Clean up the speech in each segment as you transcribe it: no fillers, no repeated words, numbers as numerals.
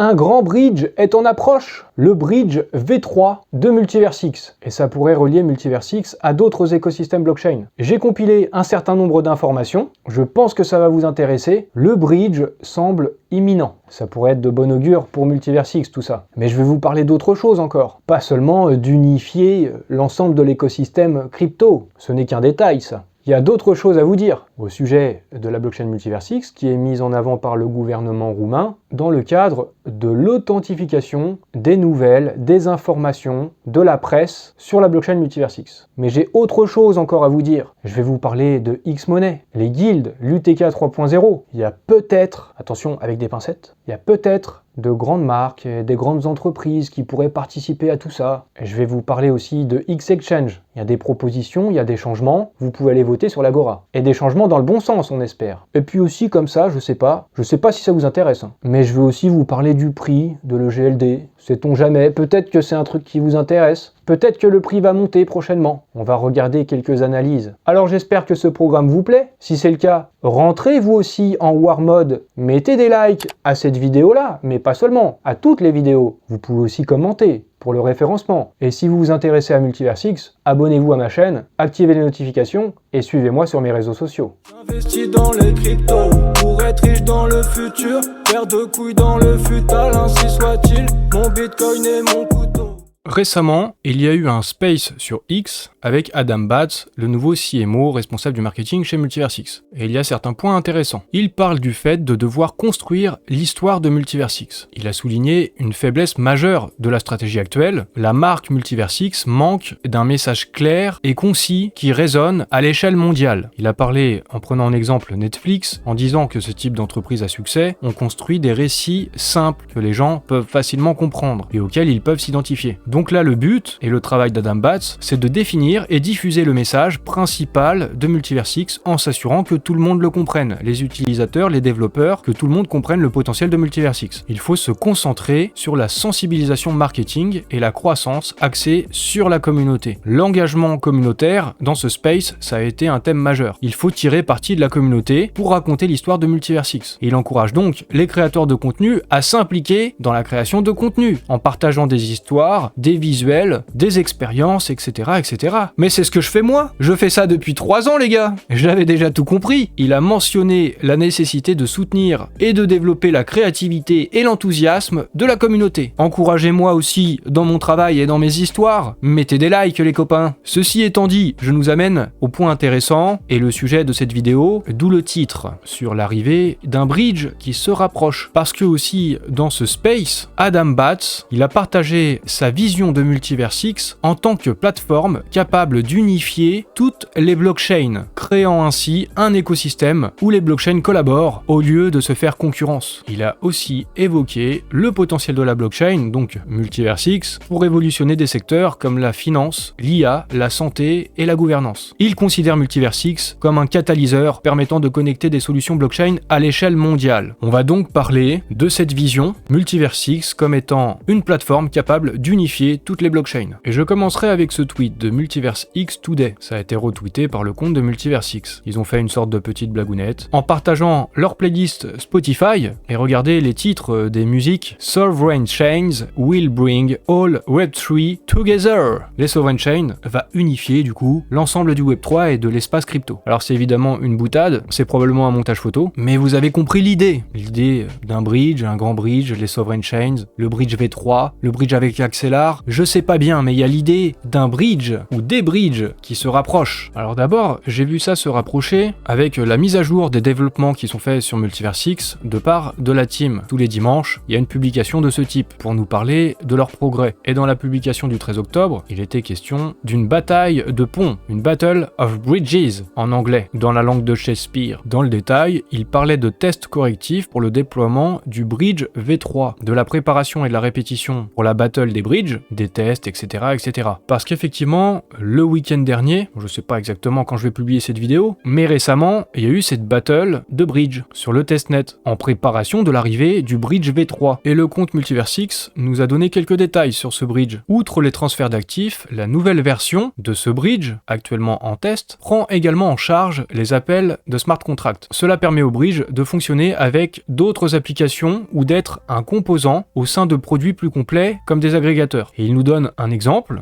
Un grand bridge est en approche, le bridge V3 de Multiversix, et ça pourrait relier Multiversix à d'autres écosystèmes blockchain. J'ai compilé un certain nombre d'informations, je pense que ça va vous intéresser. Le bridge semble imminent. Ça pourrait être de bon augure pour Multiversix tout ça. Mais je vais vous parler d'autre chose encore, pas seulement d'unifier l'ensemble de l'écosystème crypto, ce n'est qu'un détail ça. Il y a d'autres choses à vous dire au sujet de la blockchain Multiversix qui est mise en avant par le gouvernement roumain dans le cadre de l'authentification des nouvelles, des informations, de la presse sur la blockchain Multiversix. Mais j'ai autre chose encore à vous dire. Je vais vous parler de X-Money, les guildes, l'UTK 3.0. Il y a peut-être, attention avec des pincettes, il y a peut-être de grandes marques, des grandes entreprises qui pourraient participer à tout ça. Et je vais vous parler aussi de X-Exchange. Il y a des propositions, il y a des changements, vous pouvez aller voter sur l'Agora. Et des changements dans le bon sens, on espère. Et puis aussi comme ça, je sais pas si ça vous intéresse, hein. Mais je vais aussi vous parler du prix de l'EGLD. Sait-on jamais, peut-être que c'est un truc qui vous intéresse. Peut-être que le prix va monter prochainement. On va regarder quelques analyses. Alors j'espère que ce programme vous plaît. Si c'est le cas, rentrez vous aussi en War Mode. Mettez des likes à cette vidéo-là, mais pas seulement, à toutes les vidéos. Vous pouvez aussi commenter pour le référencement. Et si vous vous intéressez à Multiversix, abonnez-vous à ma chaîne, activez les notifications et suivez-moi sur mes réseaux sociaux. J'investis dans les cryptos pour être riche dans le futur, paire de couilles dans le futal, ainsi soit-il. Mon bitcoin est mon couteau. Récemment, il y a eu un space sur X avec Adam Bates, le nouveau CMO responsable du marketing chez Multiversix. Et il y a certains points intéressants. Il parle du fait de devoir construire l'histoire de Multiversix. Il a souligné une faiblesse majeure de la stratégie actuelle. La marque Multiversix manque d'un message clair et concis qui résonne à l'échelle mondiale. Il a parlé en prenant en exemple Netflix, en disant que ce type d'entreprise à succès ont construit des récits simples que les gens peuvent facilement comprendre et auxquels ils peuvent s'identifier. Donc là, le but, et le travail d'Adam Bates, c'est de définir et diffuser le message principal de Multiversix en s'assurant que tout le monde le comprenne, les utilisateurs, les développeurs, que tout le monde comprenne le potentiel de Multiversix. Il faut se concentrer sur la sensibilisation marketing et la croissance axée sur la communauté. L'engagement communautaire dans ce space, ça a été un thème majeur. Il faut tirer parti de la communauté pour raconter l'histoire de Multiversix. Il encourage donc les créateurs de contenu à s'impliquer dans la création de contenu, en partageant des histoires, des visuels, des expériences, etc., etc. Mais c'est ce que je fais moi. Je fais ça depuis 3 ans, les gars. J'avais déjà tout compris. Il a mentionné la nécessité de soutenir et de développer la créativité et l'enthousiasme de la communauté. Encouragez-moi aussi dans mon travail et dans mes histoires. Mettez des likes, les copains. Ceci étant dit, je nous amène au point intéressant et le sujet de cette vidéo, d'où le titre, sur l'arrivée d'un bridge qui se rapproche. Parce que aussi, dans ce space, Adam Bates, il a partagé sa vision de Multiversix en tant que plateforme capable d'unifier toutes les blockchains, créant ainsi un écosystème où les blockchains collaborent au lieu de se faire concurrence. Il a aussi évoqué le potentiel de la blockchain, donc Multiversix, pour révolutionner des secteurs comme la finance, l'IA, la santé et la gouvernance. Il considère Multiversix comme un catalyseur permettant de connecter des solutions blockchain à l'échelle mondiale. On va donc parler de cette vision, Multiversix comme étant une plateforme capable d'unifier toutes les blockchains. Et je commencerai avec ce tweet de Multiversix Today. Ça a été retweeté par le compte de Multiversix. Ils ont fait une sorte de petite blagounette en partageant leur playlist Spotify et regardez les titres des musiques. Sovereign Chains will bring all Web3 together. Les Sovereign Chains va unifier du coup l'ensemble du Web3 et de l'espace crypto. Alors c'est évidemment une boutade, c'est probablement un montage photo, mais vous avez compris l'idée. L'idée d'un bridge, un grand bridge, les Sovereign Chains, le bridge V3, le bridge avec Axelar, je sais pas bien, mais il y a l'idée d'un bridge ou des bridges qui se rapprochent. Alors d'abord, j'ai vu ça se rapprocher avec la mise à jour des développements qui sont faits sur Multiversix de part de la team. Tous les dimanches, il y a une publication de ce type pour nous parler de leur progrès. Et dans la publication du 13 octobre, il était question d'une bataille de ponts, une Battle of Bridges en anglais, dans la langue de Shakespeare. Dans le détail, il parlait de tests correctifs pour le déploiement du bridge V3, de la préparation et de la répétition pour la battle des bridges, des tests, etc., etc. Parce qu'effectivement, le week-end dernier, je sais pas exactement quand je vais publier cette vidéo, mais récemment, il y a eu cette battle de bridge sur le testnet, en préparation de l'arrivée du bridge V3. Et le compte Multiversix nous a donné quelques détails sur ce bridge. Outre les transferts d'actifs, la nouvelle version de ce bridge, actuellement en test, prend également en charge les appels de smart contract. Cela permet au bridge de fonctionner avec d'autres applications ou d'être un composant au sein de produits plus complets comme des agrégateurs. Et il nous donne un exemple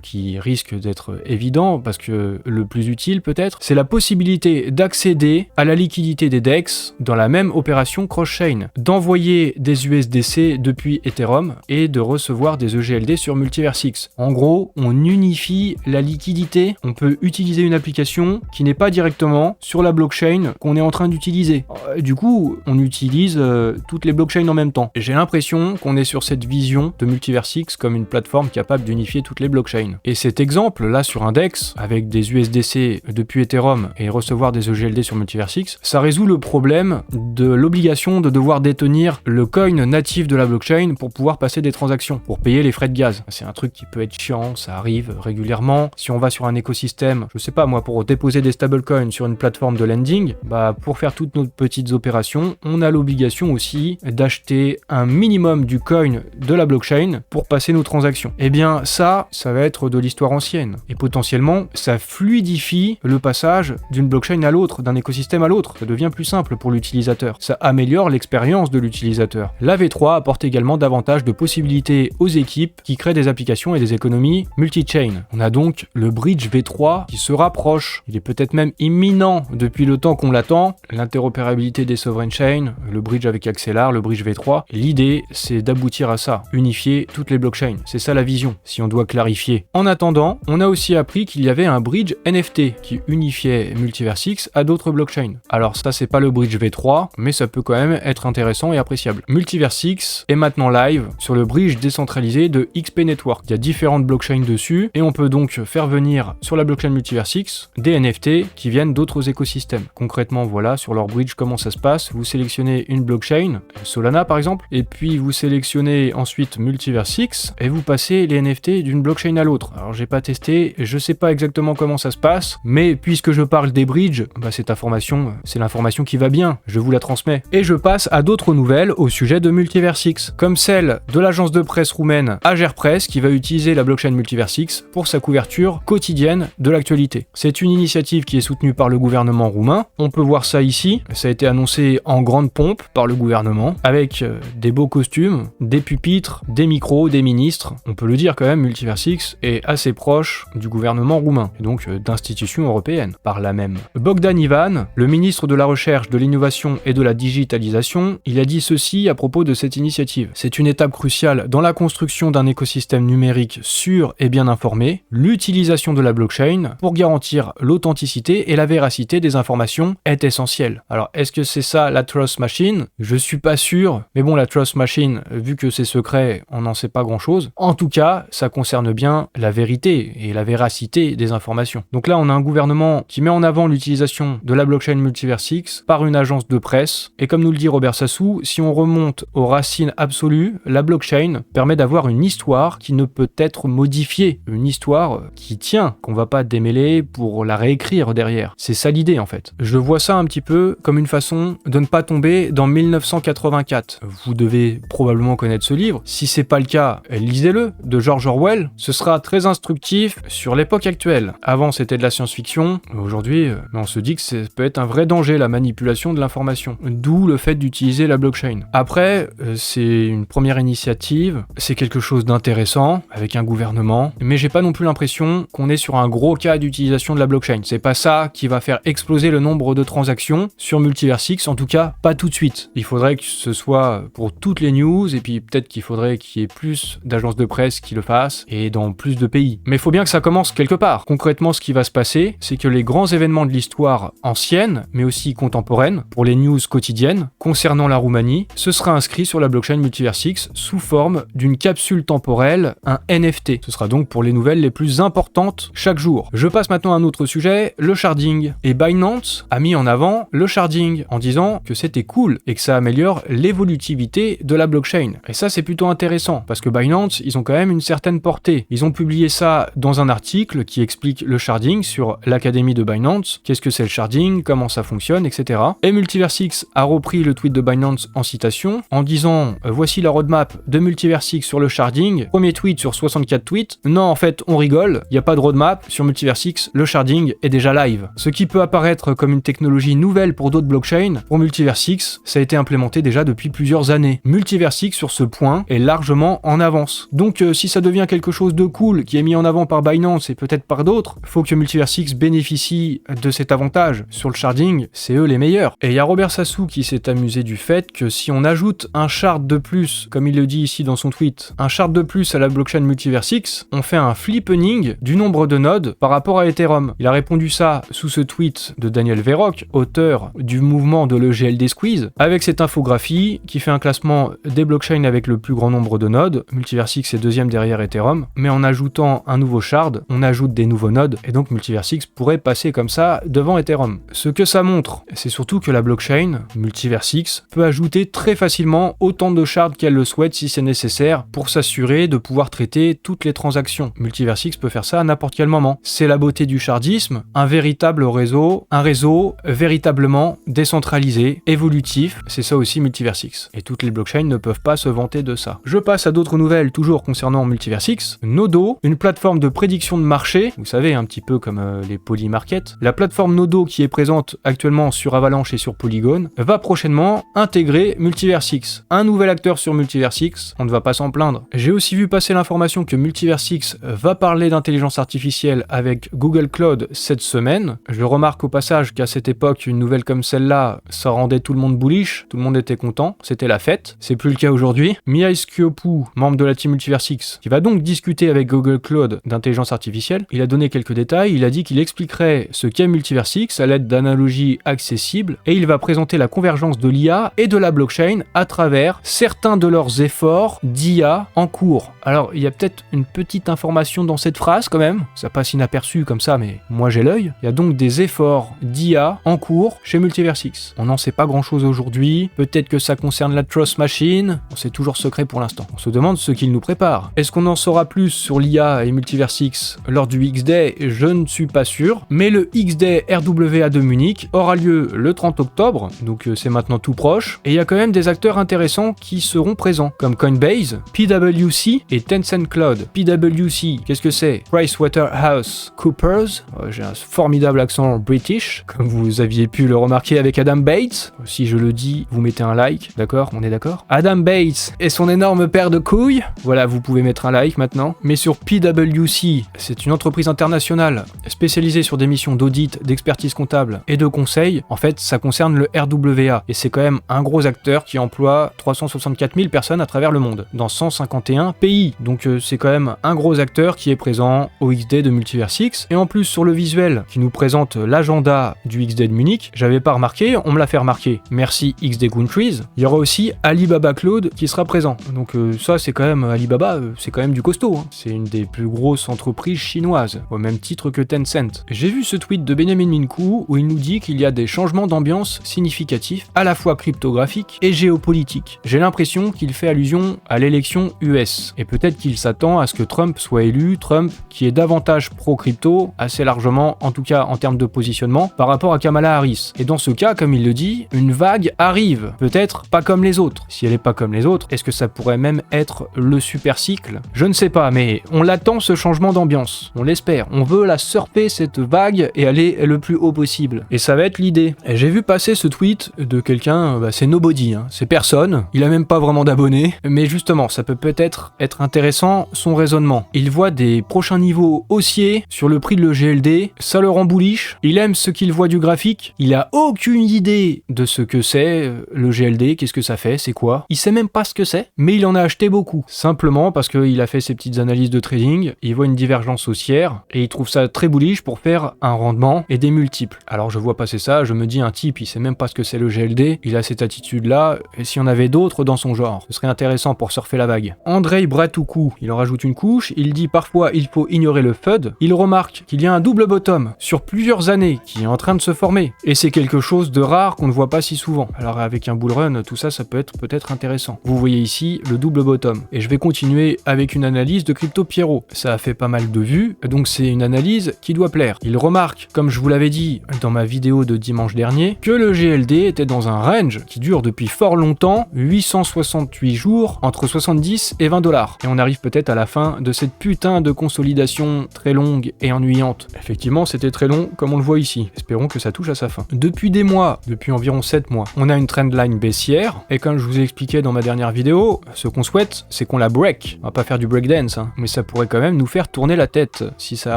qui risque d'être évident parce que le plus utile peut-être, c'est la possibilité d'accéder à la liquidité des DEX dans la même opération cross-chain, d'envoyer des USDC depuis Ethereum et de recevoir des EGLD sur Multiversix. En gros, on unifie la liquidité, on peut utiliser une application qui n'est pas directement sur la blockchain qu'on est en train d'utiliser. Du coup, on utilise toutes les blockchains en même temps. J'ai l'impression qu'on est sur cette vision de Multiversix comme une plateforme capable d'unifier toutes les blockchains. Et cet exemple là sur un DEX avec des USDC depuis Ethereum et recevoir des EGLD sur Multiversix, ça résout le problème de l'obligation de devoir détenir le coin natif de la blockchain pour pouvoir passer des transactions, pour payer les frais de gaz. C'est un truc qui peut être chiant, ça arrive régulièrement. Si on va sur un écosystème, je sais pas moi, pour déposer des stablecoins sur une plateforme de lending, pour faire toutes nos petites opérations, on a l'obligation aussi d'acheter un minimum du coin de la blockchain pour passer nos transactions. Eh bien ça va être de l'histoire ancienne. Et potentiellement, ça fluidifie le passage d'une blockchain à l'autre, d'un écosystème à l'autre. Ça devient plus simple pour l'utilisateur. Ça améliore l'expérience de l'utilisateur. La V3 apporte également davantage de possibilités aux équipes qui créent des applications et des économies multi-chain. On a donc le bridge V3 qui se rapproche. Il est peut-être même imminent depuis le temps qu'on l'attend. L'interopérabilité des sovereign chains, le bridge avec Axelar, le bridge V3. L'idée, c'est d'aboutir à ça. Unifier toutes les blockchains. C'est ça la vision, si on doit clarifier. En attendant, on a aussi appris qu'il y avait un bridge NFT qui unifiait Multiversix à d'autres blockchains. Alors ça, c'est pas le bridge V3, mais ça peut quand même être intéressant et appréciable. Multiversix est maintenant live sur le bridge décentralisé de XP Network. Il y a différentes blockchains dessus et on peut donc faire venir sur la blockchain Multiversix des NFT qui viennent d'autres écosystèmes. Concrètement, voilà, sur leur bridge, comment ça se passe. Vous sélectionnez une blockchain, Solana par exemple, et puis vous sélectionnez ensuite Multiversix et vous passez les NFT d'une blockchain à l'autre. Alors j'ai pas testé, je sais pas exactement comment ça se passe, mais puisque je parle des bridges, cette information, c'est l'information qui va bien, je vous la transmets. Et je passe à d'autres nouvelles au sujet de Multiversix, comme celle de l'agence de presse roumaine Agerpress qui va utiliser la blockchain Multiversix pour sa couverture quotidienne de l'actualité. C'est une initiative qui est soutenue par le gouvernement roumain. On peut voir ça ici, ça a été annoncé en grande pompe par le gouvernement, avec des beaux costumes, des pupitres, des micros, des ministres. On peut le dire quand même, Multiversix est assez proche du gouvernement roumain, et donc d'institutions européennes, par là même. Bogdan Ivan, le ministre de la Recherche, de l'Innovation et de la Digitalisation, il a dit ceci à propos de cette initiative. C'est une étape cruciale dans la construction d'un écosystème numérique sûr et bien informé, l'utilisation de la blockchain pour garantir l'authenticité et la véracité des informations est essentielle. Alors, est-ce que c'est ça la Trust Machine ? Je suis pas sûr, mais bon, la Trust Machine, vu que c'est secret, on n'en sait pas grand-chose. En tout cas, ça concerne bien la vérité et la véracité des informations. Donc là, on a un gouvernement qui met en avant l'utilisation de la blockchain Multiversix par une agence de presse. Et comme nous le dit Robert Sassou, si on remonte aux racines absolues, la blockchain permet d'avoir une histoire qui ne peut être modifiée. Une histoire qui tient, qu'on va pas démêler pour la réécrire derrière. C'est ça l'idée en fait. Je vois ça un petit peu comme une façon de ne pas tomber dans 1984. Vous devez probablement connaître ce livre. Si c'est pas le cas, lisez-le, de George Orwell. Ce sera très instructif sur l'époque actuelle. Avant, c'était de la science-fiction. Aujourd'hui, on se dit que ça peut être un vrai danger, la manipulation de l'information. D'où le fait d'utiliser la blockchain. Après, c'est une première initiative. C'est quelque chose d'intéressant avec un gouvernement. Mais j'ai pas non plus l'impression qu'on est sur un gros cas d'utilisation de la blockchain. C'est pas ça qui va faire exploser le nombre de transactions sur Multiversix. En tout cas, pas tout de suite. Il faudrait que ce soit pour toutes les news et puis peut-être qu'il faudrait qu'il y ait plus d'agences de presse qui le fassent et dans plus de pays. Mais il faut bien que ça commence quelque part. Concrètement, ce qui va se passer, c'est que les grands événements de l'histoire ancienne, mais aussi contemporaine, pour les news quotidiennes, concernant la Roumanie, ce sera inscrit sur la blockchain Multiversix sous forme d'une capsule temporelle, un NFT. Ce sera donc pour les nouvelles les plus importantes chaque jour. Je passe maintenant à un autre sujet, le sharding. Et Binance a mis en avant le sharding en disant que c'était cool et que ça améliore l'évolutivité de la blockchain. Et ça, c'est plutôt intéressant parce que Binance, Binance, ils ont quand même une certaine portée. Ils ont publié ça dans un article qui explique le sharding sur l'académie de Binance, qu'est-ce que c'est le sharding, comment ça fonctionne, etc. Et Multiversix a repris le tweet de Binance en citation, en disant « Voici la roadmap de Multiversix sur le sharding, premier tweet sur 64 tweets. Non, en fait, on rigole, il n'y a pas de roadmap sur Multiversix, le sharding est déjà live. » Ce qui peut apparaître comme une technologie nouvelle pour d'autres blockchains, pour Multiversix, ça a été implémenté déjà depuis plusieurs années. Multiversix, sur ce point, est largement en avance. Donc, si ça devient quelque chose de cool, qui est mis en avant par Binance et peut-être par d'autres, faut que Multiversix bénéficie de cet avantage. Sur le sharding, c'est eux les meilleurs. Et il y a Robert Sassou qui s'est amusé du fait que si on ajoute un shard de plus, comme il le dit ici dans son tweet, un shard de plus à la blockchain Multiversix, on fait un flippening du nombre de nodes par rapport à Ethereum. Il a répondu ça sous ce tweet de Daniel Verrock, auteur du mouvement de l'EGLD Squeeze, avec cette infographie qui fait un classement des blockchains avec le plus grand nombre de nodes. Multiversix est deuxième derrière Ethereum, mais en ajoutant un nouveau shard, on ajoute des nouveaux nodes, et donc Multiversix pourrait passer comme ça devant Ethereum. Ce que ça montre, c'est surtout que la blockchain, Multiversix, peut ajouter très facilement autant de shards qu'elle le souhaite si c'est nécessaire pour s'assurer de pouvoir traiter toutes les transactions. Multiversix peut faire ça à n'importe quel moment. C'est la beauté du shardisme, un véritable réseau, un réseau véritablement décentralisé, évolutif, c'est ça aussi Multiversix. Et toutes les blockchains ne peuvent pas se vanter de ça. Je passe à d'autres nouvelles toujours concernant Multiversix. Nodo, une plateforme de prédiction de marché, vous savez, un petit peu comme les Polymarket. La plateforme Nodo qui est présente actuellement sur Avalanche et sur Polygon va prochainement intégrer Multiversix. Un nouvel acteur sur Multiversix, on ne va pas s'en plaindre. J'ai aussi vu passer l'information que Multiversix va parler d'intelligence artificielle avec Google Cloud cette semaine. Je remarque au passage qu'à cette époque, une nouvelle comme celle-là, ça rendait tout le monde bullish, tout le monde était content, c'était la fête. C'est plus le cas aujourd'hui. Mihai Schiopou, membre de la team Multiversix, qui va donc discuter avec Google Cloud d'intelligence artificielle, il a donné quelques détails, il a dit qu'il expliquerait ce qu'est Multiversix à l'aide d'analogies accessibles, et il va présenter la convergence de l'IA et de la blockchain à travers certains de leurs efforts d'IA en cours. Alors, il y a peut-être une petite information dans cette phrase quand même, ça passe inaperçu comme ça, mais moi j'ai l'œil. Il y a donc des efforts d'IA en cours chez Multiversix. On n'en sait pas grand-chose aujourd'hui, peut-être que ça concerne la Trust Machine, c'est toujours secret pour l'instant. On se demande ce qu'il nous prépare. Est-ce qu'on en saura plus sur l'IA et Multiversix lors du X-Day? Je ne suis pas sûr, mais le X-Day RWA de Munich aura lieu le 30 octobre, donc c'est maintenant tout proche, et il y a quand même des acteurs intéressants qui seront présents, comme Coinbase, PwC et Tencent Cloud. PwC, qu'est-ce que c'est? PricewaterhouseCoopers, j'ai un formidable accent british, comme vous aviez pu le remarquer avec Adam Bates. Si je le dis, vous mettez un like, d'accord? On est d'accord? Adam Bates et son énorme paire de couilles, voilà, vous pouvez mettre un like maintenant. Mais sur PwC, c'est une entreprise internationale spécialisée sur des missions d'audit, d'expertise comptable et de conseil. En fait, ça concerne le RWA, et c'est quand même un gros acteur qui emploie 364 000 personnes à travers le monde, dans 151 pays. Donc c'est quand même un gros acteur qui est présent au XD de Multiversix. Et en plus, sur le visuel qui nous présente l'agenda du XD de Munich, j'avais pas remarqué, on me l'a fait remarquer. Merci XD Countries. Il y aura aussi Alibaba Cloud qui sera présent. Donc ça, c'est quand même Alibaba, c'est quand même du costaud. Hein. C'est une des plus grosses entreprises chinoises, au même titre que Tencent. J'ai vu ce tweet de Benjamin Minkou où il nous dit qu'il y a des changements d'ambiance significatifs, à la fois cryptographiques et géopolitiques. J'ai l'impression qu'il fait allusion à l'élection US. Et peut-être qu'il s'attend à ce que Trump soit élu, Trump qui est davantage pro-crypto, assez largement, en tout cas en termes de positionnement, par rapport à Kamala Harris. Et dans ce cas, comme il le dit, une vague arrive. Peut-être pas comme les autres. Si elle est pas comme les autres, est-ce que ça pourrait même être le super cycle? Je ne sais pas, mais on l'attend ce changement d'ambiance. On l'espère. On veut la surfer cette vague et aller le plus haut possible. Et ça va être l'idée. J'ai vu passer ce tweet de quelqu'un, c'est nobody, hein. C'est personne. Il a même pas vraiment d'abonnés. Mais justement, ça peut peut-être être intéressant son raisonnement. Il voit des prochains niveaux haussiers sur le prix de l'EGLD. Ça le rend bullish. Il aime ce qu'il voit du graphique. Il a aucune idée de ce que c'est l'EGLD. Qu'est-ce que ça fait? C'est quoi? Il sait même pas ce que c'est. Mais il en a acheté beaucoup. Simplement parce qu'il a fait ses petites analyses de trading. Il voit une divergence haussière et il trouve ça très bullish pour faire un rendement et des multiples. Alors je vois passer ça, je me dis un type, il sait même pas ce que c'est le GLD, il a cette attitude-là, et s'il y en avait d'autres dans son genre, ce serait intéressant pour surfer la vague. Andrei Bratoukou, il en rajoute une couche, il dit parfois il faut ignorer le FUD, il remarque qu'il y a un double bottom sur plusieurs années qui est en train de se former, et c'est quelque chose de rare qu'on ne voit pas si souvent. Alors avec un bull run, tout ça, ça peut être peut-être intéressant. Vous voyez ici le double bottom, et je vais continuer avec une analyse de Crypto Pierrot. Ça a fait pas mal de vues, donc c'est une analyse qui doit plaire. Il remarque, comme je vous l'avais dit dans ma vidéo de dimanche dernier, que le GLD était dans un range qui dure depuis fort longtemps, 868 jours, entre 70 et 20 $. Et on arrive peut-être à la fin de cette putain de consolidation très longue et ennuyante. Effectivement, c'était très long, comme on le voit ici. Espérons que ça touche à sa fin. Depuis des mois, depuis environ 7 mois, on a une trendline baissière, et comme je vous ai expliqué dans ma dernière vidéo, ce qu'on souhaite, c'est qu'on la break. On va pas faire du breakdance, hein, mais ça pourrait quand même nous faire tourner la tête, si ça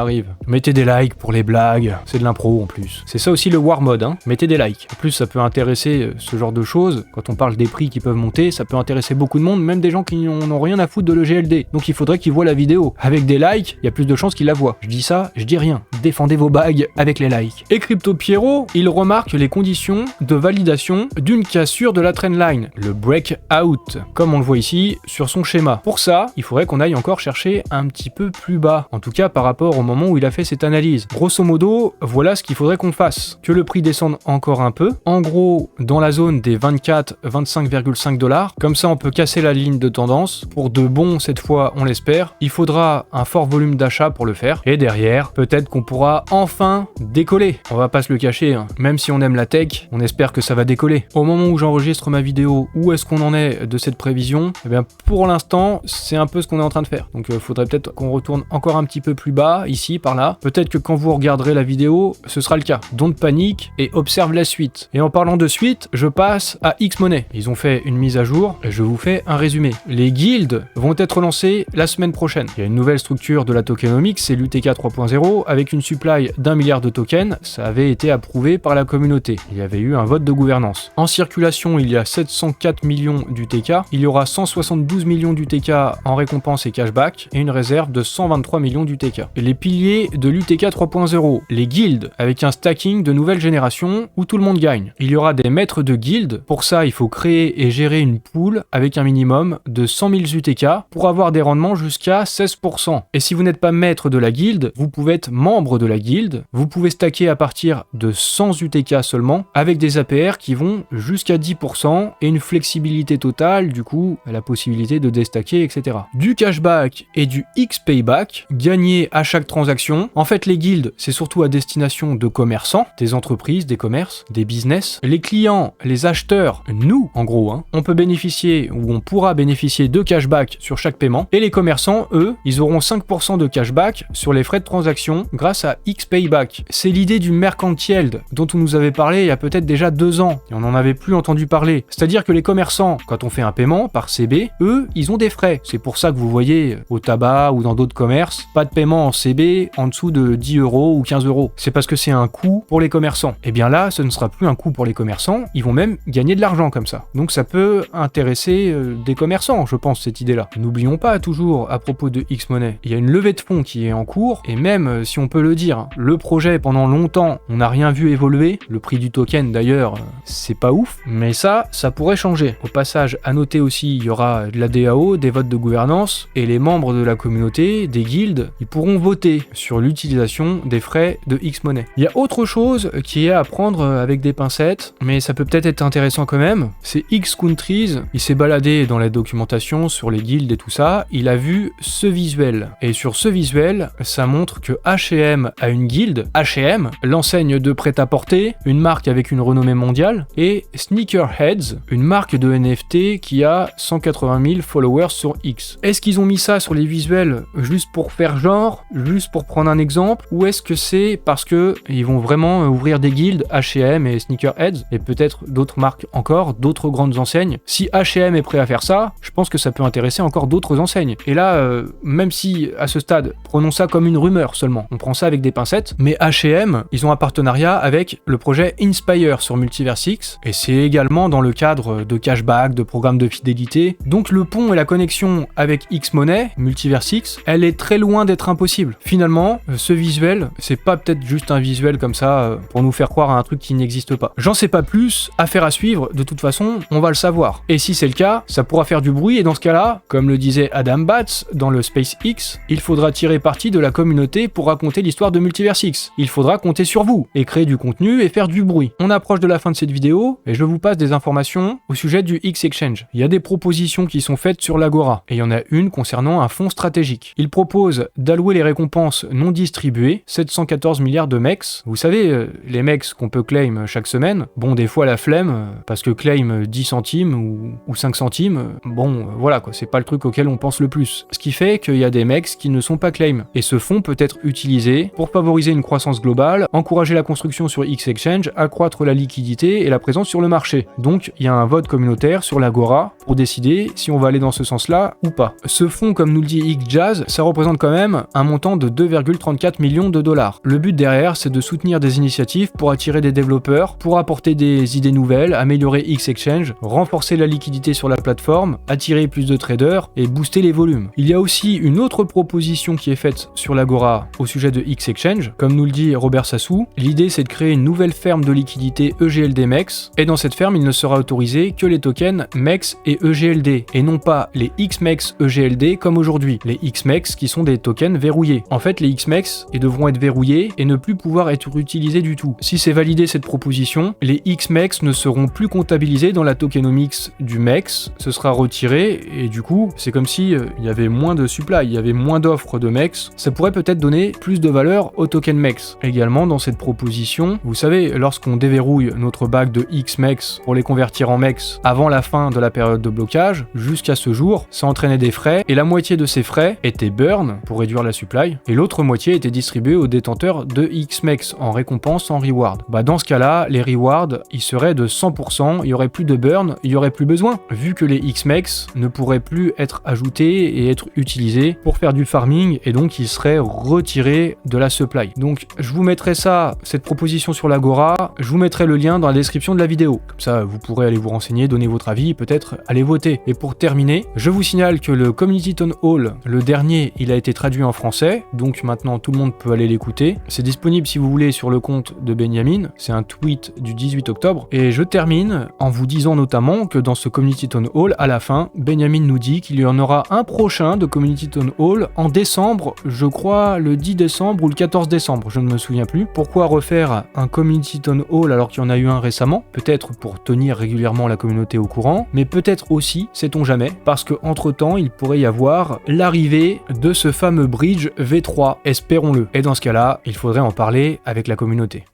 arrive. Mettez des likes pour les blagues, c'est de l'impro en plus. C'est ça aussi le war mode, hein. Mettez des likes. En plus, ça peut intéresser ce genre de choses, quand on parle des prix qui peuvent monter, ça peut intéresser beaucoup de monde, même des gens qui n'en ont rien à foutre de le GLD. Donc il faudrait qu'ils voient la vidéo. Avec des likes, il y a plus de chances qu'ils la voient. Je dis ça, je dis rien. Défendez vos bagues avec les likes. Et Crypto Pierrot, il remarque les conditions de validation d'une cassure de la trendline, le breakout, comme on le voit ici sur son schéma. Pour ça, il faudrait qu'on aille encore chercher un petit peu plus bas, en tout cas par rapport au moment où il a fait cette analyse. Grosso modo, voilà ce qu'il faudrait qu'on fasse. Que le prix descende encore un peu, en gros dans la zone des 24-25,5 $, comme ça on peut casser la ligne de tendance, pour de bon cette fois on l'espère. Il faudra un fort volume d'achat pour le faire, et derrière, peut-être qu'on pourra enfin décoller. On va pas se le cacher, hein. Même si on aime la tech, on espère que ça va décoller. Au moment où j'enregistre ma vidéo, où est-ce qu'on en est de cette prévision? Eh bien pour l'instant, c'est un peu ce qu'on est en train de faire. Donc faudrait peut-être qu'on retourne encore un petit peu plus bas, ici, par là. Peut-être que quand vous regarderez la vidéo, ce sera le cas. Don't panique et observe la suite. Et en parlant de suite, je passe à X-Money. Ils ont fait une mise à jour, et je vous fais un résumé. Les guildes vont être lancées la semaine prochaine. Il y a une nouvelle structure de la tokenomics, c'est l'UTK 3.0, avec une supply d'1 milliard de tokens. Ça avait été approuvé par la communauté. Il y avait eu un vote de gouvernance. En circulation, il y a 704 millions d'UTK. Il y aura 172 millions d'UTK en récompense et cashback, et une réserve de 123 millions d'UTK. Et les piliers de l'UTK 3.0, les guildes, avec un stacking de nouvelle génération où tout le monde gagne. Il y aura des maîtres de guildes. Pour ça, il faut créer et gérer une pool avec un minimum de 100 000 UTK pour avoir des rendements jusqu'à 16%. Et si vous n'êtes pas maître de la guilde, vous pouvez être membre de la guilde. Vous pouvez stacker à partir de 100 UTK seulement, avec des APR qui vont jusqu'à 10% et une flexibilité totale, du coup, la possibilité de déstacker, etc. Du cashback et du X-Payback, gagné à chaque transaction. En fait, les guildes, c'est surtout à destination de commerçants, des entreprises, des commerces, des business. Les clients, les acheteurs, nous, en gros, hein, on peut bénéficier ou on pourra bénéficier de cashback sur chaque paiement. Et les commerçants, eux, ils auront 5% de cashback sur les frais de transaction grâce à X-Payback. C'est l'idée du Mercantile dont on nous avait parlé il y a peut-être déjà 2 ans et on n'en avait plus entendu parler. C'est-à-dire que les commerçants, quand on fait un paiement par CB, eux, ils ont des frais. C'est pour ça que vous voyez au tabac ou dans d'autres commerces, pas de paiement en CB en dessous de 10 € ou 15 €. C'est parce que c'est un coût pour les commerçants. Et bien là, ce ne sera plus un coût pour les commerçants, ils vont même gagner de l'argent comme ça. Donc ça peut intéresser des commerçants, je pense, cette idée-là. N'oublions pas toujours, à propos de X-Money, il y a une levée de fonds qui est en cours, et même si on peut le dire, le projet pendant longtemps, on n'a rien vu évoluer, le prix du token d'ailleurs, c'est pas ouf, mais ça pourrait changer. Au passage, à noter aussi, il y aura de la DAO, des votes de gouvernance, et les membres de la communauté, des guildes, ils pourront voter sur l'utilisation des frais de X-Money. Il y a autre chose qui est à prendre avec des pincettes, mais ça peut peut-être être intéressant quand même, c'est X-Countries, il s'est baladé dans la documentation sur les guildes et tout ça, il a vu ce visuel. Et sur ce visuel, ça montre que H&M a une guilde, H&M, l'enseigne de prêt-à-porter, une marque avec une renommée mondiale, et Sneakerheads, une marque de NFT qui a 180 000 followers sur X. Est-ce qu'ils ont mis ça sur les visuels juste pour faire genre, juste pour prendre un exemple, ou est-ce que c'est parce que ils vont vraiment ouvrir des guildes, H&M et Sneakerheads, et peut-être d'autres marques encore, d'autres grandes enseignes? Si H&M est prêt à faire ça, je pense que ça peut intéresser encore d'autres enseignes. Et là, même si à ce stade, prenons ça comme une rumeur seulement, on prend ça avec des pincettes, mais H&M, ils ont un partenariat avec le projet Inspire sur Multiversix, et c'est également dans le cadre de cashback, de programmes de fidélité. Donc le pont et la connexion avec X-Money, Multiversix, elle est très loin d'être impossible. Finalement, ce visuel, c'est pas peut-être juste un visuel comme ça pour nous faire croire à un truc qui n'existe pas. J'en sais pas plus, affaire à suivre, de toute façon, on va le savoir. Et si c'est le cas, ça pourra faire du bruit, et dans ce cas-là, comme le disait Adam Batz dans le SpaceX, il faudra tirer parti de la communauté pour raconter l'histoire de Multiversix. Il faudra compter sur vous, et créer du contenu et faire du bruit. On approche de la fin de cette vidéo, et je vous passe des informations au sujet du X-Exchange. Il y a des propositions qui sont faites sur la l'Agora, et il y en a une concernant un fonds stratégique. Il propose d'allouer les récompenses non distribuées, 714 milliards de MEX. Vous savez, les MEX qu'on peut claim chaque semaine, bon, des fois la flemme, parce que claim 10 centimes ou 5 centimes, bon, voilà quoi, c'est pas le truc auquel on pense le plus. Ce qui fait qu'il y a des MEX qui ne sont pas claim, et ce fonds peut être utilisé pour favoriser une croissance globale, encourager la construction sur X-Exchange, accroître la liquidité et la présence sur le marché. Donc, il y a un vote communautaire sur l'Agora pour décider si on va aller dans ce sens-là ou pas. Ce fonds, comme nous le dit XJazz, ça représente quand même un montant de 2,34 millions de dollars. Le but derrière, c'est de soutenir des initiatives pour attirer des développeurs, pour apporter des idées nouvelles, améliorer X-Exchange, renforcer la liquidité sur la plateforme, attirer plus de traders et booster les volumes. Il y a aussi une autre proposition qui est faite sur l'Agora au sujet de X-Exchange. Comme nous le dit Robert Sassou, l'idée c'est de créer une nouvelle ferme de liquidité EGLD MEX, et dans cette ferme, il ne sera autorisé que les tokens MEX et EGLD, et non pas les XMEX EGLD comme aujourd'hui, les XMEX qui sont des tokens verrouillés. En fait, les XMEX devront être verrouillés et ne plus pouvoir être utilisés du tout. Si c'est validé cette proposition, les XMEX ne seront plus comptabilisés dans la tokenomics du MEX, ce sera retiré, et du coup, c'est comme si il y avait moins de supply, il y avait moins d'offres de MEX, ça pourrait peut-être donner plus de valeur au token MEX. Également, dans cette proposition, vous savez, lorsqu'on déverrouille notre bague de XMEX pour les convertir en MEX avant la fin de la période de blocage, jusqu'à ce jour, ça entraînait des frais, et la moitié de ces frais étaient burn pour réduire la supply, et l'autre moitié était distribuée aux détenteurs de XMEX en récompense, en reward. Dans ce cas-là, les rewards, ils seraient de 100%, il y aurait plus de burn, il y aurait plus besoin, vu que les XMEX ne pourraient plus être ajoutés et être utilisés pour faire du farming, et donc ils seraient retirés de la supply. Donc je vous mettrai ça, cette proposition sur l'Agora, je vous mettrai le lien dans la description de la vidéo. Comme ça, vous pourrez aller vous renseigner, donner votre avis, peut-être aller voter. Et pour terminer, je vous signale que le Community Town Hall, le dernier, il a été traduit en français, donc maintenant tout le monde peut aller l'écouter. C'est disponible si vous voulez sur le compte de Benjamin, c'est un tweet du 18 octobre. Et je termine en vous disant notamment que dans ce Community Town Hall, à la fin, Benjamin nous dit qu'il y en aura un prochain de Community Town Hall en décembre, je crois le 10 décembre ou le 14 décembre, je ne me souviens plus. Pourquoi refaire un Community Town Hall alors qu'il y en a eu un récemment? Peut-être pour tenir régulièrement la communauté au courant, mais peut-être aussi, sait-on jamais, parce que entre temps il pourrait y avoir l'arrivée de ce fameux bridge V3, espérons-le. Et dans ce cas-là, il faudrait en parler avec la communauté.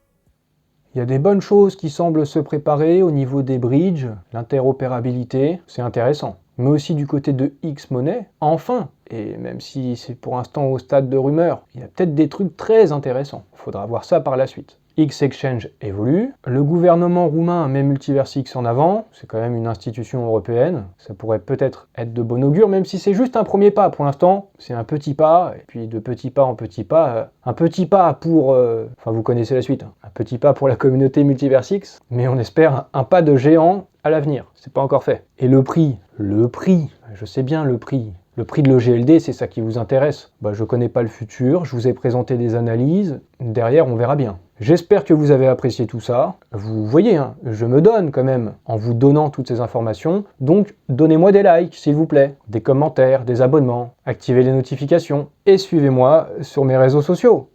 Il y a des bonnes choses qui semblent se préparer au niveau des bridges, l'interopérabilité, c'est intéressant. Mais aussi du côté de X-Money, enfin, et même si c'est pour l'instant au stade de rumeur, il y a peut-être des trucs très intéressants. Il faudra voir ça par la suite. X-Exchange évolue, le gouvernement roumain met Multiversix en avant, c'est quand même une institution européenne, ça pourrait peut-être être de bon augure, même si c'est juste un premier pas. Pour l'instant, c'est un petit pas, et puis de petit pas en petit pas, un petit pas pour, enfin vous connaissez la suite, hein, un petit pas pour la communauté Multiversix, mais on espère un pas de géant à l'avenir, c'est pas encore fait. Et le prix, je sais bien le prix de l'EGLD, c'est ça qui vous intéresse. Je connais pas le futur, je vous ai présenté des analyses, derrière on verra bien. J'espère que vous avez apprécié tout ça. Vous voyez, hein, je me donne quand même en vous donnant toutes ces informations. Donc, donnez-moi des likes, s'il vous plaît, des commentaires, des abonnements, activez les notifications et suivez-moi sur mes réseaux sociaux.